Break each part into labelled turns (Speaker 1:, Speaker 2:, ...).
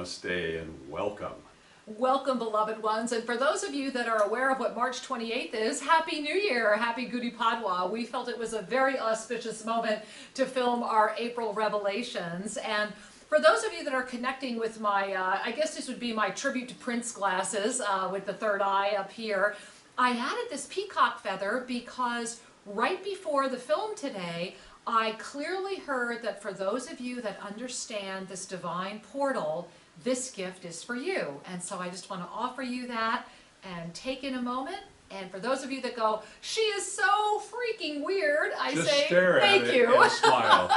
Speaker 1: namaste, and welcome.
Speaker 2: Welcome, beloved ones. And for those of you that are aware of what March 28th is, Happy New Year, Happy Gudi Padwa. We felt it was a very auspicious moment to film our April revelations. And for those of you that are connecting with my, I guess this would be my tribute to Prince glasses with the third eye up here, I added this peacock feather because right before the film today, I clearly heard that for those of you that understand this divine portal, this gift is for you. And so I just want to offer you that and take in a moment. And for those of you that go, she is so freaking weird, I
Speaker 1: just
Speaker 2: say,
Speaker 1: stare
Speaker 2: thank
Speaker 1: at
Speaker 2: you.
Speaker 1: It and smile.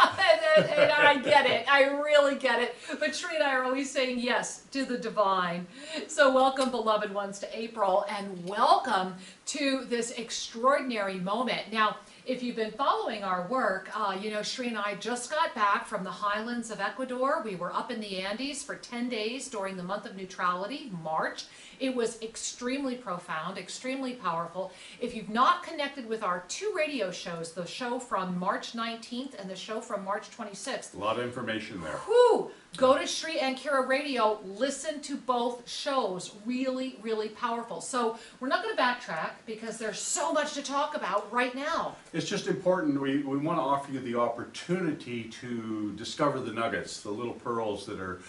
Speaker 2: and I get it. I really get it. But Sri and I are always saying yes to the divine. So welcome, beloved ones, to April, and welcome to this extraordinary moment. Now, if you've been following our work, you know, Sri and I just got back from the highlands of Ecuador. We were up in the Andes for 10 days during the month of neutrality, March. It was extremely profound, extremely powerful. If you've not connected with our two radio shows, the show from March 19th and the show from March 26th.
Speaker 1: A lot of information there.
Speaker 2: Whew! Go to Sri and Kira Radio, listen to both shows. Really, really powerful. So we're not going to backtrack because there's so much to talk about right now.
Speaker 1: It's just important. We want to offer you the opportunity to discover the nuggets, the little pearls that are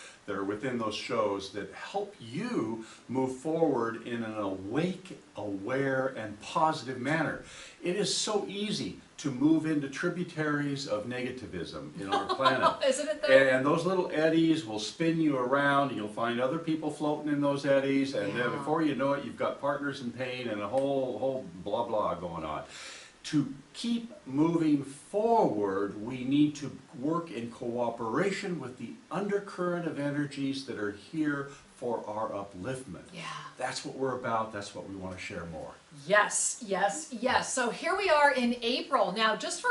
Speaker 1: within those shows that help you move forward in an awake, aware, and positive manner. It is so easy to move into tributaries of negativism in our planet.
Speaker 2: Isn't it though?
Speaker 1: And those little eddies will spin you around, and you'll find other people floating in those eddies, and then before you know it, you've got partners in pain and a whole blah blah going on. To keep moving forward, we need to work in cooperation with the undercurrent of energies that are here for our upliftment.
Speaker 2: Yeah.
Speaker 1: That's what we're about. That's what we want to share more.
Speaker 2: Yes, yes, yes. So here we are in April. Now, just for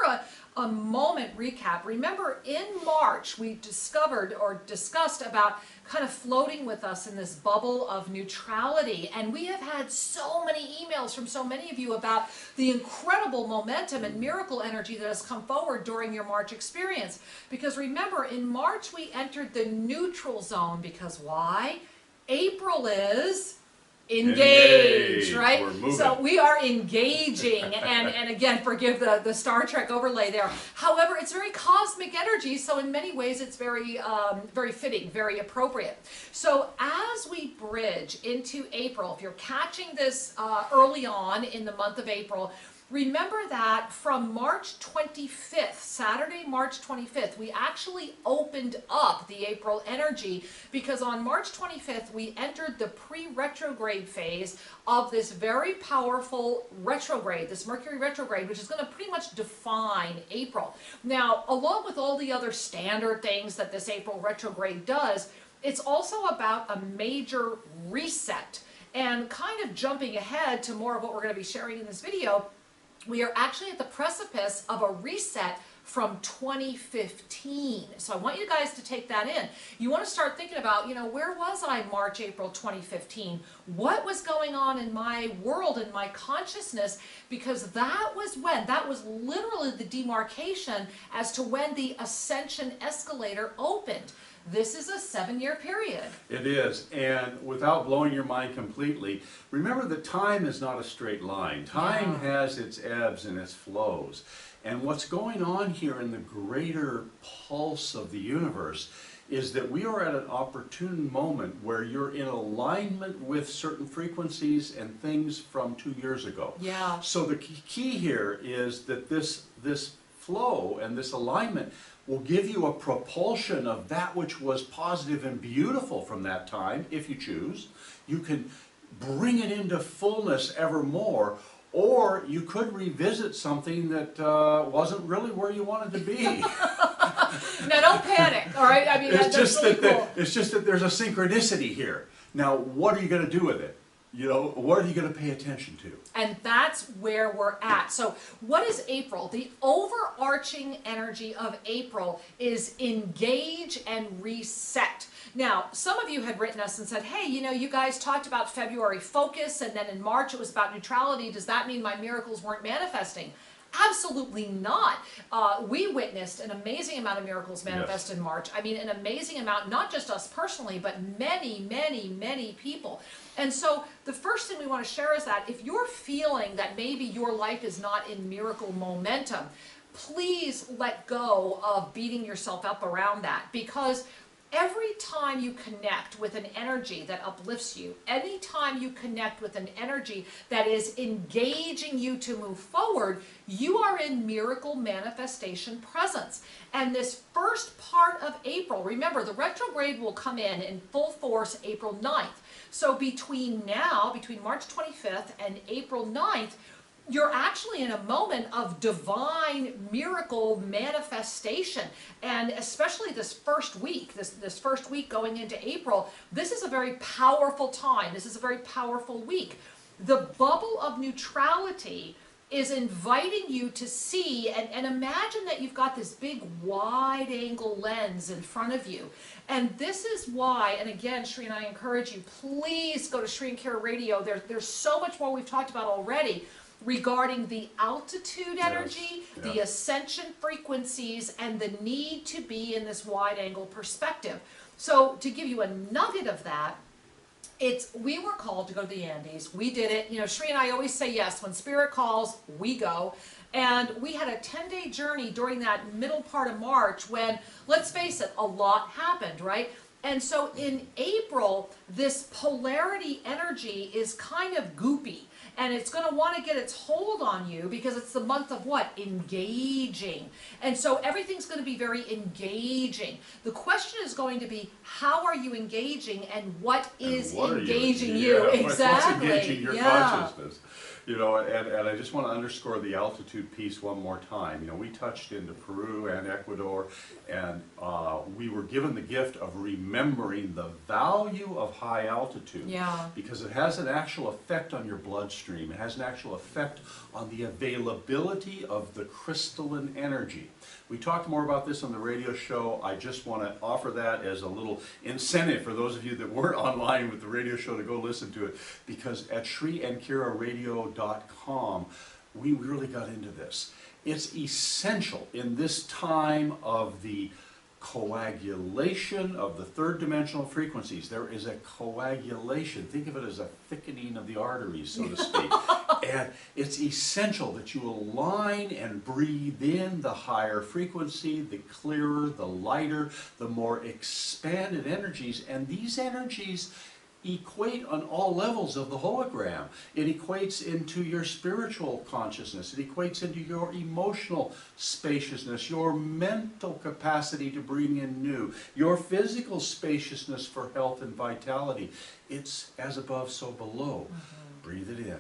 Speaker 2: a moment recap, remember in March we discovered or discussed about kind of floating with us in this bubble of neutrality. And we have had so many emails from so many of you about the incredible momentum and miracle energy that has come forward during your March experience. Because remember, in March we entered the neutral zone because why? April is engage, right?
Speaker 1: We're moving.
Speaker 2: So we are engaging, and again, forgive the Star Trek overlay there. However, it's very cosmic energy, so in many ways it's very, very fitting, very appropriate. So as we bridge into April, if you're catching this early on in the month of April, remember that from March 25th, Saturday, March 25th, we actually opened up the April energy because on March 25th, we entered the pre-retrograde phase of this very powerful retrograde, this Mercury retrograde, which is going to pretty much define April. Now, along with all the other standard things that this April retrograde does, it's also about a major reset. And kind of jumping ahead to more of what we're going to be sharing in this video, we are actually at the precipice of a reset from 2015. So I want you guys to take that in. You want to start thinking about, you know, where was I March, April 2015? What was going on in my world, in my consciousness? Because that was literally the demarcation as to when the ascension escalator opened. This is a 7-year period.
Speaker 1: It is, and without blowing your mind completely, remember that time is not a straight line. Time has its ebbs and its flows. And what's going on here in the greater pulse of the universe is that we are at an opportune moment where you're in alignment with certain frequencies and things from 2 years ago.
Speaker 2: Yeah.
Speaker 1: So the key here is that this flow and this alignment will give you a propulsion of that which was positive and beautiful from that time, if you choose. You can bring it into fullness evermore, or you could revisit something that wasn't really where you wanted to be.
Speaker 2: Now, don't panic, all right? I mean,
Speaker 1: it's just
Speaker 2: really cool.
Speaker 1: it's just that there's a synchronicity here. Now, what are you going to do with it? You know, what are you going to pay attention to?
Speaker 2: And that's where we're at. So what is April? The overarching energy of April is engage and reset. Now, some of you had written us and said, hey, you know, you guys talked about February focus, and then in March it was about neutrality. Does that mean my miracles weren't manifesting? Absolutely not. We witnessed an amazing amount of miracles manifest in March. I mean, an amazing amount, not just us personally, but many, many, many people. And so the first thing we want to share is that if you're feeling that maybe your life is not in miracle momentum, please let go of beating yourself up around that, because every time you connect with an energy that uplifts you, anytime you connect with an energy that is engaging you to move forward, you are in miracle manifestation presence. And this first part of April, remember, the retrograde will come in full force April 9th. So between now, between March 25th and April 9th, you're actually in a moment of divine miracle manifestation. And especially this first week, this first week going into April, this is a very powerful time. This is a very powerful week. The bubble of neutrality is inviting you to see, and imagine that you've got this big wide angle lens in front of you. And this is why, and again, Shri and I encourage you, please go to Shri and Kira Radio. There's so much more we've talked about already regarding the altitude energy, the ascension frequencies, and the need to be in this wide angle perspective. So to give you a nugget of that, we were called to go to the Andes. We did it. You know, Shri and I always say yes. When Spirit calls, we go. And we had a 10-day journey during that middle part of March when, let's face it, a lot happened, right? And so in April, this polarity energy is kind of goopy. And it's going to want to get its hold on you because it's the month of what? Engaging. And so everything's going to be very engaging. The question is going to be, how are you engaging and what is engaging you? Exactly.
Speaker 1: What's engaging your consciousness? You know, and I just want to underscore the altitude piece one more time. You know, we touched into Peru and Ecuador, and we were given the gift of remembering the value of high altitude.
Speaker 2: Yeah.
Speaker 1: Because it has an actual effect on your bloodstream. It has an actual effect on the availability of the crystalline energy. We talked more about this on the radio show. I just want to offer that as a little incentive for those of you that weren't online with the radio show to go listen to it, because at ShriAndKiraRadio.com, we really got into this. It's essential in this time of the coagulation of the third dimensional frequencies. There is a coagulation. Think of it as a thickening of the arteries, so to speak. And it's essential that you align and breathe in the higher frequency, the clearer, the lighter, the more expanded energies. And these energies equate on all levels of the hologram. It equates into your spiritual consciousness. It equates into your emotional spaciousness, your mental capacity to bring in new, your physical spaciousness for health and vitality. It's as above, so below. Breathe it in.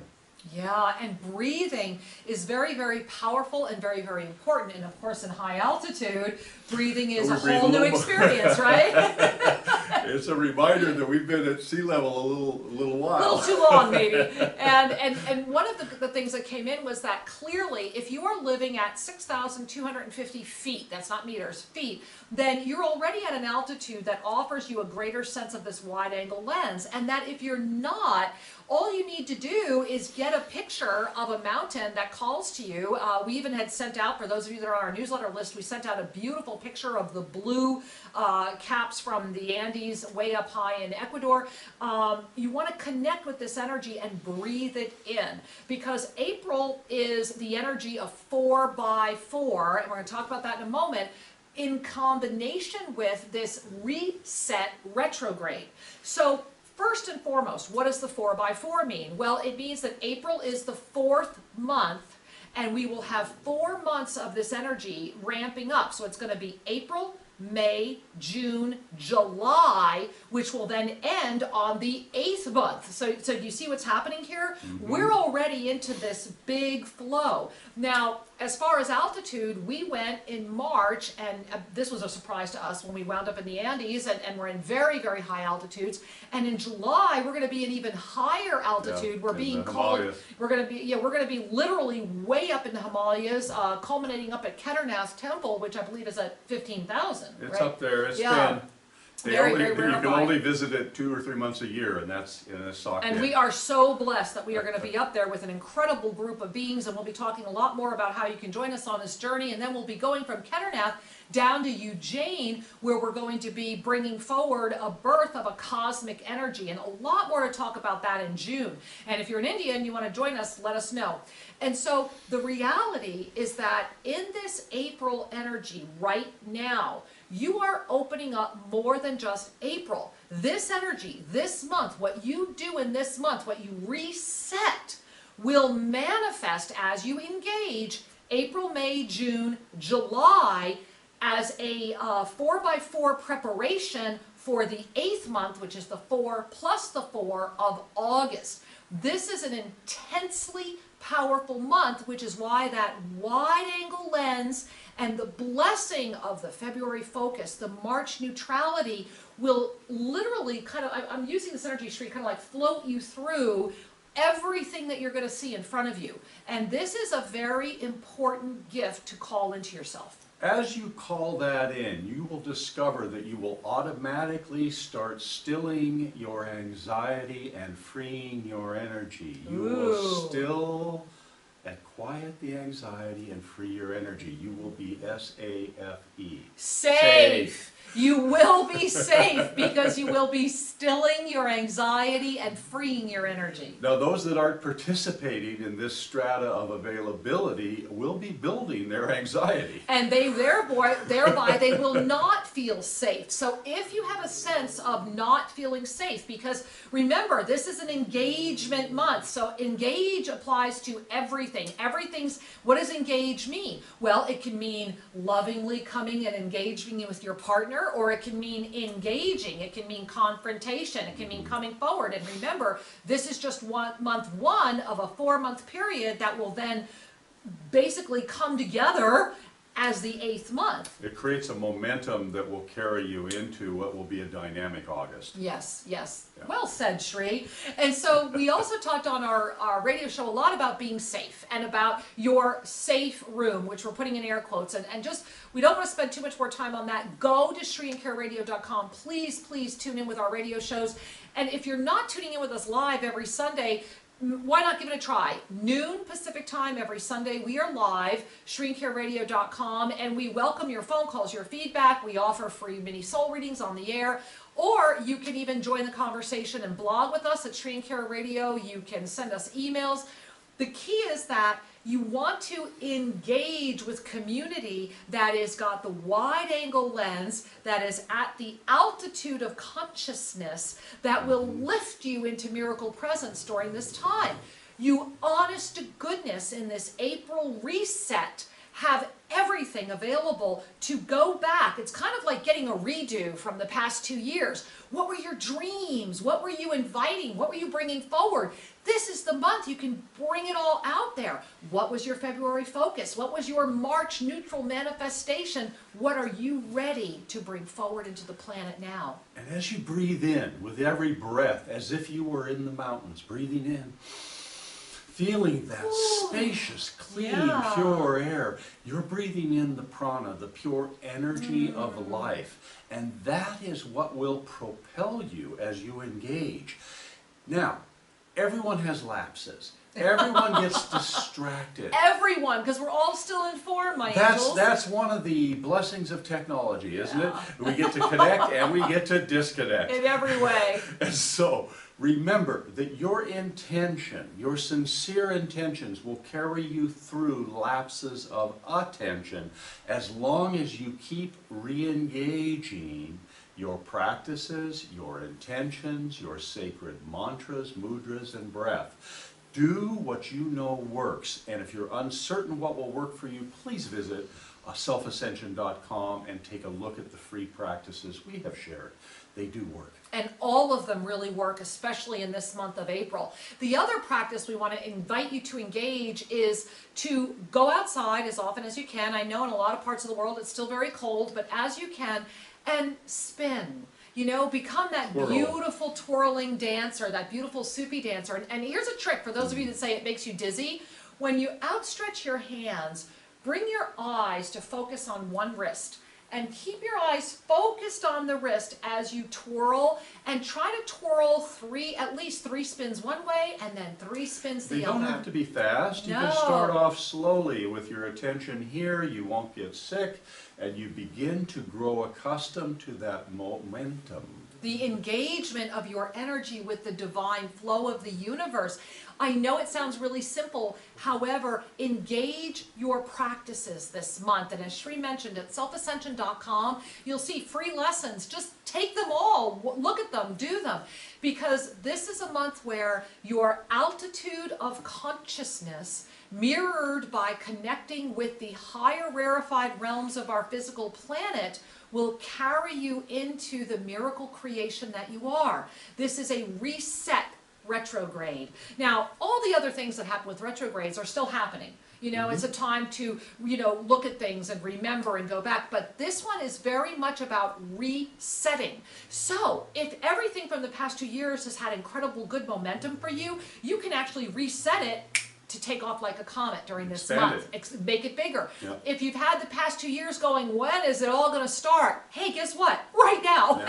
Speaker 2: Yeah, and breathing is very, very powerful and very, very important. And of course, in high altitude, breathing is a whole new experience, right?
Speaker 1: It's a reminder that we've been at sea level a little while.
Speaker 2: A little too long, maybe. And one of the things that came in was that clearly, if you are living at 6,250 feet, that's not meters, feet, then you're already at an altitude that offers you a greater sense of this wide angle lens. And that if you're not, all you need to do is get a picture of a mountain that calls to you. We even had sent out, for those of you that are on our newsletter list, we sent out a beautiful picture of the blue caps from the Andes way up high in Ecuador. You want to connect with this energy and breathe it in, because April is the energy of 4x4, and we're going to talk about that in a moment, in combination with this reset retrograde. So first and foremost, what does the 4x4 mean? Well, it means that April is the 4th month, and we will have 4 months of this energy ramping up. So it's going to be April, May, June, July, which will then end on the 8th month. So do you see what's happening here? We're already into this big flow. Now, as far as altitude, we went in March, and this was a surprise to us when we wound up in the Andes, and we're in very, very high altitudes. And in July, we're going to be in even higher altitude.
Speaker 1: Yeah,
Speaker 2: we're being called. We're going to be literally way up in the Himalayas, culminating up at Kedarnath Temple, which I believe is at 15,000.
Speaker 1: It's
Speaker 2: right?
Speaker 1: up there. It's
Speaker 2: Very
Speaker 1: you can
Speaker 2: rarefied.
Speaker 1: only visit it 2 or 3 months a year, and that's socked
Speaker 2: And
Speaker 1: in.
Speaker 2: we are so blessed that we are going to be up there with an incredible group of beings, and we'll be talking a lot more about how you can join us on this journey. And then we'll be going from Ketternath down to Eugene, where we're going to be bringing forward a birth of a cosmic energy, and a lot more to talk about that in June. And if you're in India and you want to join us, let us know. And so the reality is that in this April energy right now, you are opening up more than just April. This energy, this month, what you do in this month, what you reset, will manifest as you engage April, May, June, July as a 4x4 preparation for the 8th month, which is the 4 plus the 4 of August. This is an intensely powerful month, which is why that wide angle lens and the blessing of the February focus, the March neutrality, will literally I'm using this energy street kind of like float you through everything that you're going to see in front of you. And this is a very important gift to call into yourself.
Speaker 1: As you call that in, you will discover that you will automatically start stilling your anxiety and freeing your energy. You will still and quiet the anxiety and free your energy. You will be S-A-F-E.
Speaker 2: Safe. You will be safe because you will be stilling your anxiety and freeing your energy.
Speaker 1: Now, those that aren't participating in this strata of availability will be building their anxiety.
Speaker 2: And thereby they will not feel safe. So if you have a sense of not feeling safe, because remember, this is an engagement month. So engage applies to everything. What does engage mean? Well, it can mean lovingly coming and engaging with your partner, or it can mean engaging. It can mean confrontation. It can mean coming forward. And remember, this is just month one of a 4-month period that will then basically come together as the 8th month.
Speaker 1: It creates a momentum that will carry you into what will be a dynamic August.
Speaker 2: Yes.
Speaker 1: Yeah.
Speaker 2: Well said, Shri. And so we also talked on our radio show a lot about being safe and about your safe room, which we're putting in air quotes. And just, we don't want to spend too much more time on that. Go to ShriandCareRadio.com. Please tune in with our radio shows. And if you're not tuning in with us live every Sunday, why not give it a try? Noon Pacific time every Sunday. We are live, ShriandCareRadio.com, and we welcome your phone calls, your feedback. We offer free mini soul readings on the air. Or you can even join the conversation and blog with us at Shri and Care Radio. You can send us emails. The key is that you want to engage with community that has got the wide angle lens, that is at the altitude of consciousness, that will lift you into miracle presence during this time. You, honest to goodness, in this April reset, have everything available to go back. It's kind of like getting a redo from the past 2 years. What were your dreams? What were you inviting? What were you bringing forward? This is the month you can bring it all out there. What was your February focus? What was your March neutral manifestation? What are you ready to bring forward into the planet now?
Speaker 1: And as you breathe in with every breath, as if you were in the mountains, breathing in, feeling that spacious, clean, pure air. You're breathing in the prana, the pure energy of life. And that is what will propel you as you engage. Now, everyone has lapses. Everyone gets distracted.
Speaker 2: Everyone, because we're all still in form, my angels.
Speaker 1: That's one of the blessings of technology, isn't it? We get to connect and we get to disconnect.
Speaker 2: In every way.
Speaker 1: And so, remember that your intention, your sincere intentions will carry you through lapses of attention as long as you keep re-engaging your practices, your intentions, your sacred mantras, mudras, and breath. Do what you know works, and if you're uncertain what will work for you, please visit Self-Ascension.com and take a look at the free practices we have shared. They do work.
Speaker 2: And all of them really work, especially in this month of April. The other practice we want to invite you to engage is to go outside as often as you can. I know in a lot of parts of the world it's still very cold, but as you can, and spin. You know, become that beautiful twirling dancer, that beautiful soupy dancer. And here's a trick for those of you that say it makes you dizzy. When you outstretch your hands, bring your eyes to focus on one wrist and keep your eyes focused on the wrist as you twirl, and try to twirl at least three spins one way and then three spins the other.
Speaker 1: They don't have to be fast. You can
Speaker 2: No.
Speaker 1: start off slowly with your attention here. You won't get sick, and you begin to grow accustomed to that momentum.
Speaker 2: The engagement of your energy with the divine flow of the universe. I know it sounds really simple, however, engage your practices this month. And as Shri mentioned, at selfascension.com, you'll see free lessons. Just take them all, look at them, do them. Because this is a month where your altitude of consciousness, mirrored by connecting with the higher rarefied realms of our physical planet, will carry you into the miracle creation that you are. This is a reset retrograde. Now, all the other things that happen with retrogrades are still happening. You know, it's a time to, look at things and remember and go back. But this one is very much about resetting. So, if everything from the past 2 years has had incredible good momentum for you, you can actually reset it to take off like a comet during this month. Make it bigger.
Speaker 1: Yep.
Speaker 2: If you've had the past 2 years going, when is it all going to start? Hey, guess what? Right now.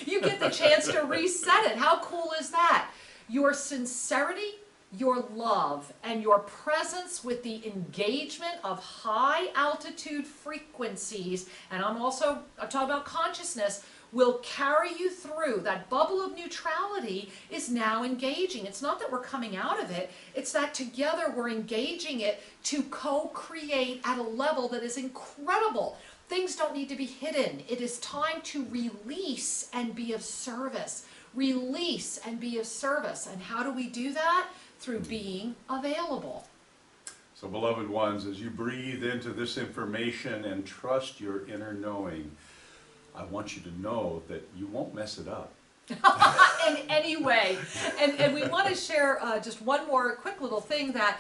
Speaker 2: You get the chance to reset it. How cool is that? Your sincerity, your love, and your presence with the engagement of high altitude frequencies, and I'm talking about consciousness, will carry you through. That bubble of neutrality is now engaging. It's not that we're coming out of it, it's that together we're engaging it to co-create at a level that is incredible. Things don't need to be hidden. It is time to release and be of service. Release and be of service. And how do we do that? Through being available.
Speaker 1: So, beloved ones, as you breathe into this information and trust your inner knowing, I want you to know that you won't mess it up.
Speaker 2: In any way. And we want to share just one more quick little thing, that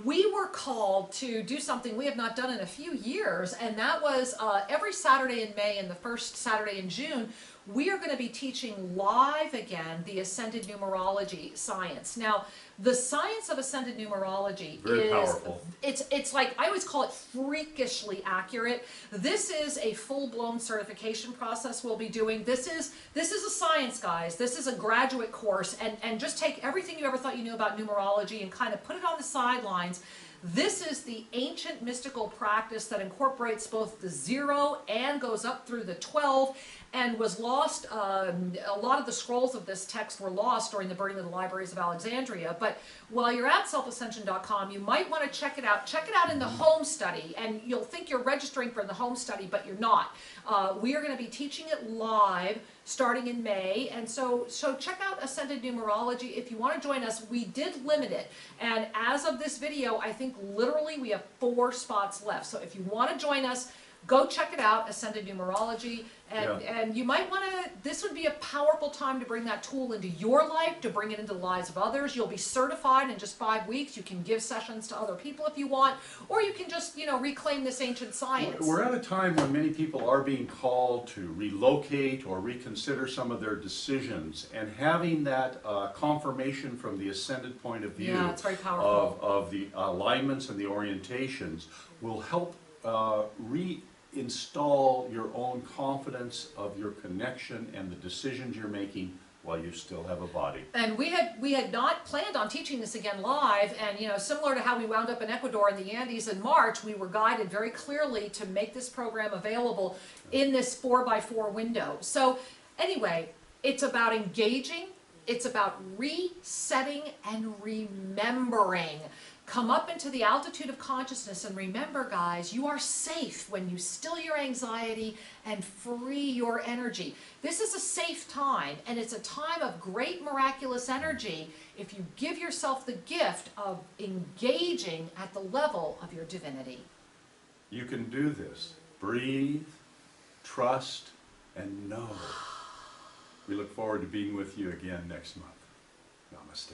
Speaker 2: we were called to do something we have not done in a few years, and that was every Saturday in May and the first Saturday in June, we are going to be teaching live again the Ascended Numerology science. Now, the science of Ascended Numerology
Speaker 1: Very powerful.
Speaker 2: It's like, I always call it freakishly accurate. This is a full-blown certification process we'll be doing. This is a science, guys. This is a graduate course, and just take everything you ever thought you knew about numerology and kind of put it on the sidelines. This is the ancient mystical practice that incorporates both the 0 and goes up through the 12, and was lost. A lot of the scrolls of this text were lost during the burning of the libraries of Alexandria. But while you're at selfascension.com, you might want to check it out. Check it out in the home study, and you'll think you're registering for the home study, but you're not. We are going to be teaching it live starting in May, and so check out Ascended Numerology if you want to join us. We did limit it, and as of this video, I think literally we have 4 spots left. So if you want to join us, go check it out, Ascended Numerology, and you might want to, this would be a powerful time to bring that tool into your life, to bring it into the lives of others. You'll be certified in just 5 weeks. You can give sessions to other people if you want, or you can just, reclaim this ancient science.
Speaker 1: We're at a time when many people are being called to relocate or reconsider some of their decisions, and having that confirmation from the ascended point of view
Speaker 2: it's very powerful.
Speaker 1: of the alignments and the orientations will help reinstall your own confidence of your connection and the decisions you're making while you still have a body.
Speaker 2: And we had not planned on teaching this again live, and similar to how we wound up in Ecuador in the Andes in March, we were guided very clearly to make this program available in this 4x4 window. So anyway, it's about engaging, it's about resetting and remembering. Come up into the altitude of consciousness, and remember, guys, you are safe when you still your anxiety and free your energy. This is a safe time, and it's a time of great miraculous energy if you give yourself the gift of engaging at the level of your divinity.
Speaker 1: You can do this. Breathe, trust, and know. We look forward to being with you again next month. Namaste.